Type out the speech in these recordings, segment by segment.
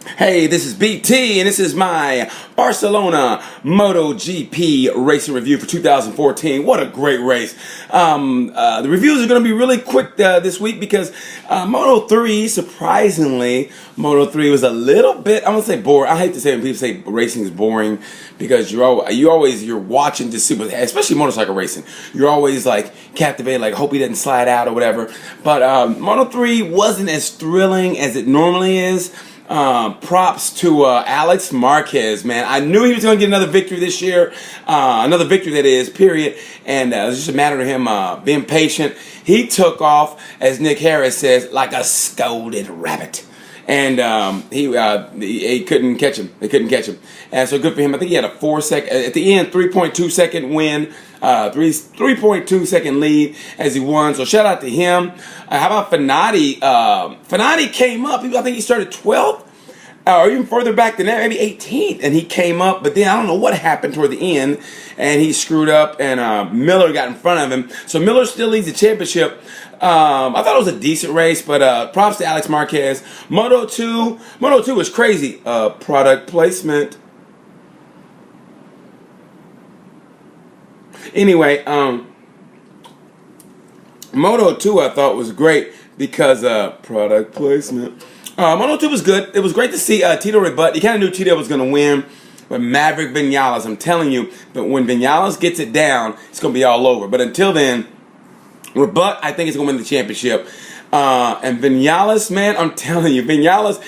Hey, this is BT, and this is my Barcelona Motogp racing review for 2014. What a great race. The reviews are going to be really quick this week because Moto3, surprisingly, Moto3 was a little bit, I'm going to say boring. I hate to say when people say racing is boring because you're watching to see, especially motorcycle racing, you're always like captivated, like hope he doesn't slide out or whatever. But Moto3 wasn't as thrilling as it normally is. Props to Alex Marquez, man. I knew he was going to get another victory this year. Another victory, that is, period. And it was just a matter of him being patient. He took off, as Nick Harris says, like a scolded rabbit. And he couldn't catch him. They couldn't catch him. And so good for him. I think he had a 4-second, at the end, 3.2 second win. 3.2 second lead as he won. So shout out to him. How about Fenati? Fenati came up. I think he started 12th. Or even further back than that, maybe 18th, and he came up, but then I don't know what happened toward the end, and he screwed up, and Miller got in front of him. So Miller still leads the championship. I thought it was a decent race, but props to Alex Marquez. Moto2 was crazy. Product placement. Anyway, Moto2 I thought was great because product placement. Moto2 was good. It was great to see Tito Rabat. You kind of knew Tito was going to win, but Maverick Vinales, I'm telling you, but when Vinales gets it down, it's going to be all over. But until then, Rabat, I think, is going to win the championship. And Vinales, man, I'm telling you, Vinales,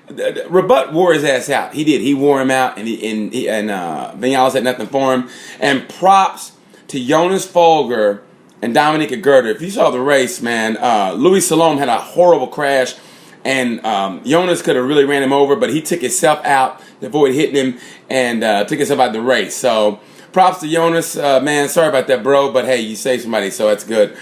Rabat wore his ass out. He did. He wore him out, and Vinales had nothing for him. And props to Jonas Folger and Dominic Gerter. If you saw the race, man, Louis Salom had a horrible crash. And Jonas could have really ran him over, but he took himself out to avoid hitting him and took himself out of the race. So props to Jonas, man. Sorry about that, bro, but hey, you saved somebody, so that's good.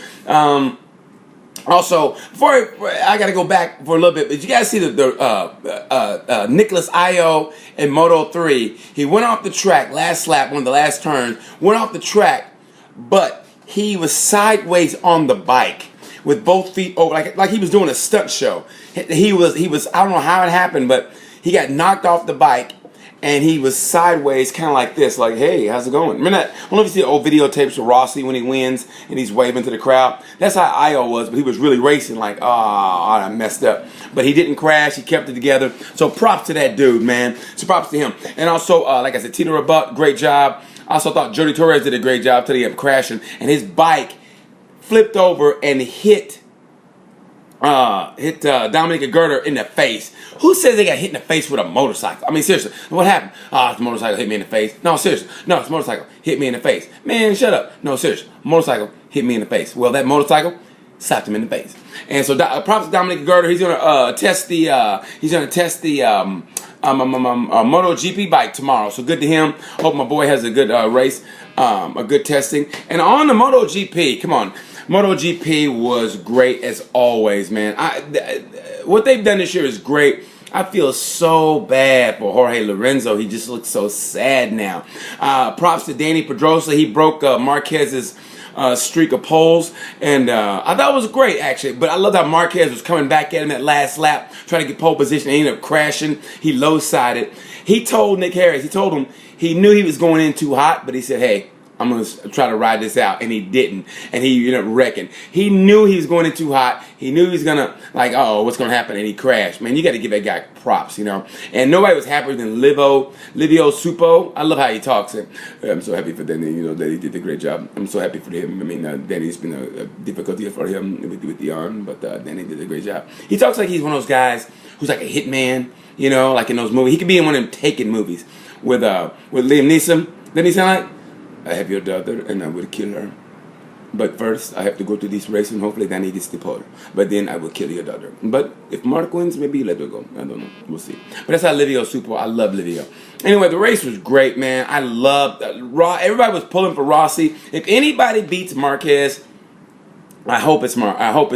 Also, I got to go back for a little bit. Did you guys see the Nicholas Io in Moto3? He went off the track last lap, one of the last turns. Went off the track, but he was sideways on the bike with both feet over, like he was doing a stunt show. He was. I don't know how it happened, but he got knocked off the bike, and he was sideways, kind of like this, like, "Hey, how's it going?" Remember that? I don't know if you see the old videotapes of Rossi when he wins and he's waving to the crowd. That's how Io was, but he was really racing, like, "Oh, I messed up." But he didn't crash. He kept it together. So props to that dude, man. So props to him. And also, like I said, Tito Rabat, great job. I also thought Jody Torres did a great job till he kept crashing, and his bike flipped over and hit Dominic Gerter in the face. Who says they got hit in the face with a motorcycle? I mean, seriously, what happened? It's a motorcycle hit me in the face. No, seriously. No, it's a motorcycle hit me in the face. Man, shut up. No, seriously. Motorcycle hit me in the face. Well, that motorcycle slapped him in the face. And so props to Dominic Gerter. He's gonna test the Motogp bike tomorrow. So good to him. Hope my boy has a good race, a good testing. And on the Motogp, come on. MotoGP was great as always, man. What they've done this year is great. I feel so bad for Jorge Lorenzo. He just looks so sad now. Props to Danny Pedrosa. He broke Marquez's streak of poles, and I thought it was great, actually. But I love how Marquez was coming back at him that last lap, trying to get pole position. He ended up crashing. He low-sided. He told Nick Harris, he knew he was going in too hot, but he said, "Hey, I'm going to try to ride this out," and he didn't, and he ended up wrecking. He knew he was going in too hot. He knew he was going to, like, oh, what's going to happen, and he crashed. Man, you got to give that guy props, you know. And nobody was happier than Livio Supo. I love how he talks. And I'm so happy for Danny, you know, that he did a great job. I'm so happy for him. I mean, Danny's been a difficulty for him with the arm, but Danny did a great job. He talks like he's one of those guys who's like a hitman, you know, like in those movies. He could be in one of them Taken movies with Liam Neeson. Doesn't he sound like, "I have your daughter and I will kill her. But first, I have to go to this race and hopefully Danny gets the pole. But then I will kill your daughter. But if Mark wins, maybe let her go. I don't know. We'll see." But that's how Livio Supo. I love Livio. Anyway, the race was great, man. I loved everybody was pulling for Rossi. If anybody beats Marquez, I hope it's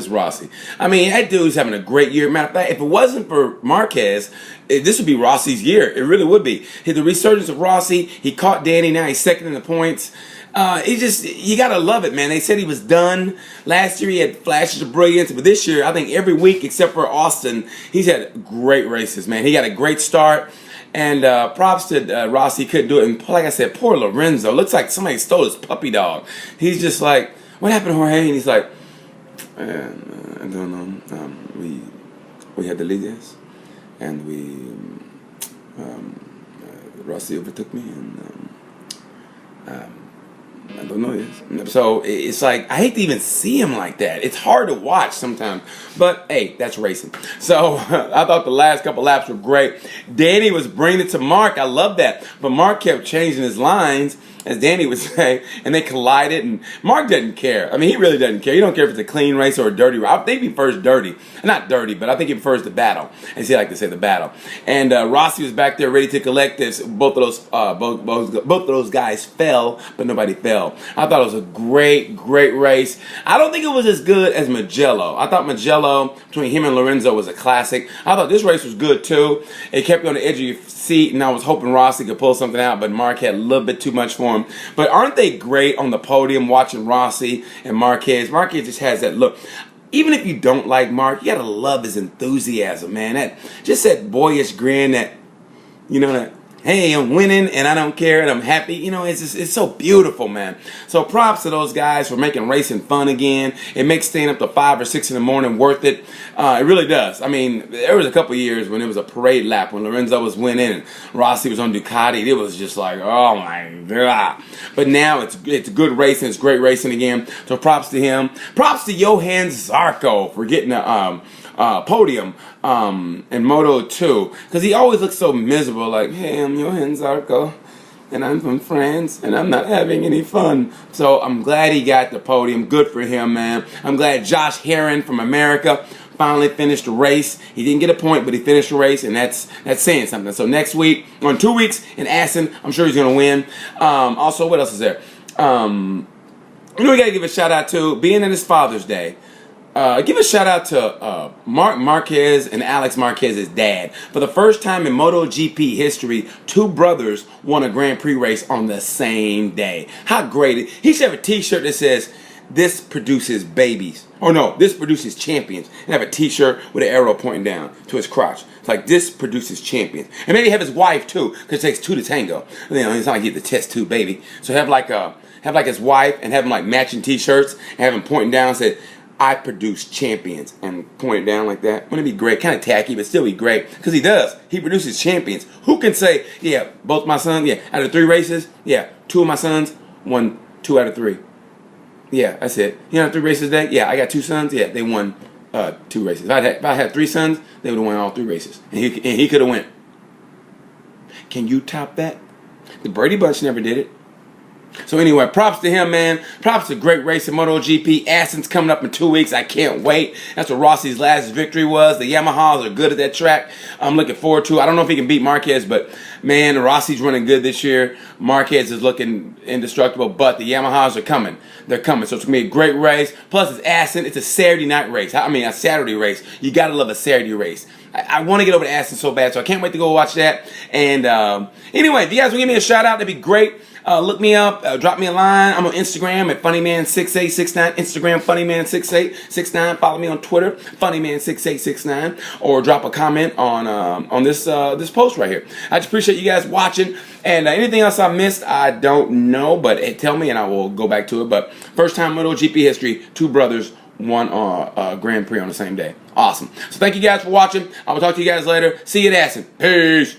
Rossi. I mean, that dude's having a great year. Matter of fact, if it wasn't for Marquez, this would be Rossi's year. It really would be. The resurgence of Rossi. He caught Danny. Now he's second in the points. He just, you gotta love it, man. They said he was done. Last year he had flashes of brilliance, but this year, I think every week except for Austin, he's had great races, man. He got a great start. And props to Rossi, he couldn't do it. And like I said, poor Lorenzo. Looks like somebody stole his puppy dog. He's just like, what happened to Jorge? And he's like, I don't know. We had the leaders, and Rossi overtook me, and I don't know this. So it's like, I hate to even see him like that. It's hard to watch sometimes. But hey, that's racing. So I thought the last couple laps were great. Danny was bringing it to Mark. I love that. But Mark kept changing his lines, as Danny would say, and they collided. And Mark doesn't care. I mean, he really doesn't care. He don't care if it's a clean race or a dirty race. I think he prefers dirty. Not dirty, but I think he prefers the battle. As he like to say, the battle. And Rossi was back there ready to collect this. Both of those guys fell, but nobody fell. I thought it was a great race. I don't think it was as good as Mugello. I thought Mugello, between him and Lorenzo, was a classic. I thought this race was good too. It kept you on the edge of your seat, and I was hoping Rossi could pull something out, but Mark had a little bit too much for him. But aren't they great on the podium watching Rossi and Marquez? Marquez just has that look. Even if you don't like Mark, you gotta love his enthusiasm, man. That boyish grin, that, you know, that, hey, I'm winning and I don't care and I'm happy. You know, it's so beautiful, man. So props to those guys for making racing fun again. It makes staying up to 5 or 6 in the morning worth it. It really does. I mean, there was a couple years when it was a parade lap when Lorenzo was winning and Rossi was on Ducati. It was just like, oh my God. But now it's good racing. It's great racing again. So props to him. Props to Johann Zarco for getting a podium in Moto 2, because he always looks so miserable, like, hey, I'm Johann Zarco and I'm from France and I'm not having any fun. So I'm glad he got the podium. Good for him, man. I'm glad Josh Herron from America finally finished the race. He didn't get a point, but he finished the race, and that's saying something. So next week, or in 2 weeks in Assen, I'm sure he's going to win. Also, what else is there? We got to give a shout out to, being in his Father's Day, give a shout out to Mark Marquez and Alex Marquez's dad. For the first time in MotoGP history, 2 brothers won a Grand Prix race on the same day. How great. He should have a t-shirt that says, this produces babies. Or no, this produces champions. And have a t-shirt with an arrow pointing down to his crotch. It's like, this produces champions. And maybe have his wife too, because it takes 2 to tango. You know, it's not like he had the test tube baby. So have like his wife and have them like matching t-shirts and have him pointing down and say, I produce champions, and point it down like that. Wouldn't it be great? Kind of tacky, but still be great. Because he does. He produces champions. Who can say, yeah, both my sons, yeah, out of 3 races, yeah, 2 of my sons won 2 out of 3. Yeah, that's it. You know, 3 races a day? Yeah, I got 2 sons. Yeah, they won 2 races. If I had 3 sons, they would have won all 3 races. And he could have won. Can you top that? The Brady Bunch never did it. So anyway, props to him, man. Props to great race in MotoGP. Assen's coming up in 2 weeks. I can't wait. That's what Rossi's last victory was. The Yamahas are good at that track. I'm looking forward to it. I don't know if he can beat Marquez, but man, Rossi's running good this year. Marquez is looking indestructible, but the Yamahas are coming. They're coming. So it's going to be a great race. Plus, it's Assen. It's a Saturday night race. I mean, a Saturday race. You got to love a Saturday race. I want to get over to Assen so bad, so I can't wait to go watch that. And anyway, if you guys want to give me a shout out, that'd be great. Look me up, drop me a line. I'm on Instagram at funnyman6869. Instagram funnyman6869. Follow me on Twitter, funnyman6869, or drop a comment on this post right here. I just appreciate you guys watching. And anything else I missed, I don't know, but tell me and I will go back to it. But first time MotoGP history, 2 brothers won a Grand Prix on the same day. Awesome. So thank you guys for watching. I will talk to you guys later. See you at Assen. Peace.